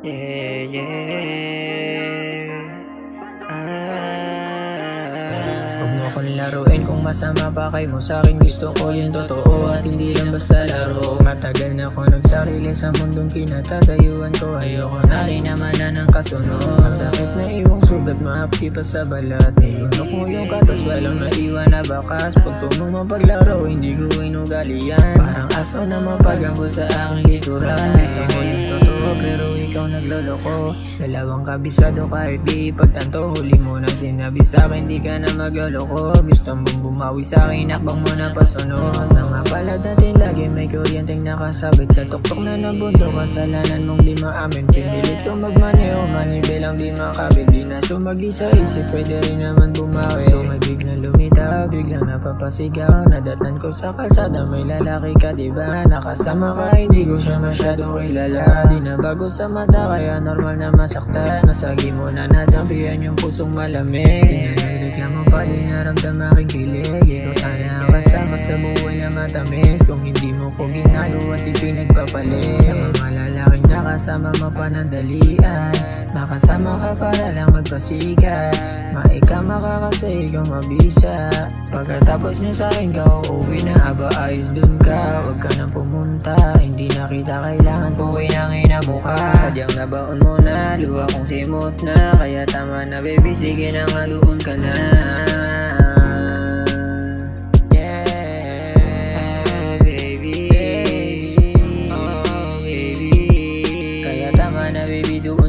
Yeah, yeah. Huwag mo akong laruin kung masama pa kay mo sa'kin. Gusto ko yung totoo at hindi lang basta laro. Matagal na ako nagsarili sa mundong kinatatayuan ko. Ayoko na rin naman na ng kasunod. Masakit na iwang sugat, mahapdi pa sa balat. Nilunok mo yung katas, walang naiwan na bakas. Pag mo mapaglaro, hindi ko inugalian. Parang aso na mapaganggol sa aking likuran. Gusto ko yung totoo pero ikaw nagloloko. Dalawang kabisado kahit di ipagtanto. Huli mo na sinabi sa'kin di ka na magloloko. Gusto mong bumawi sa'kin, akbang mo na pasunod. Nang mapalad natin lagi may kuryenteng nakasabit sa tuktok na ng bundok. Kasalanan mong di maamin, pinilit kong magmaneho. Manibilang di makabit, di na sumagdi sa isip, pwede rin naman bumawi. So may biglang lumitaw, biglang napapasigaw. Nadatnan ko sa kalsada, may lalaki ka diba? Nakasama ka, hindi ko siya masyadong kilala. Di na bago sa mata, kaya normal na masaktan. Nasagi mo na nadampihan yung pusong malamig. Reklamo pa di naramdam aking kilig. Ikaw sana ang kasama sa buhay na matamis. Kung hindi mo ko ginagawa at ipinagpapalit. Sa mga lalaking nakasama mapanandalian. Makasama ka para lang magpasikat. Maikama ka kasi ikaw mabisa. Pagkatapos nyo sa'kin ka uuwi na. Aba ayos dun ka, huwag ka nang pumunta. Hindi na kita kailangan puwi ng inabukas. Sadyang nabaon mo na, luha kong simot na. Kaya tama na baby, sige na nga doon ka na. Yeah, baby. Oh baby. Kaya tama na baby, doon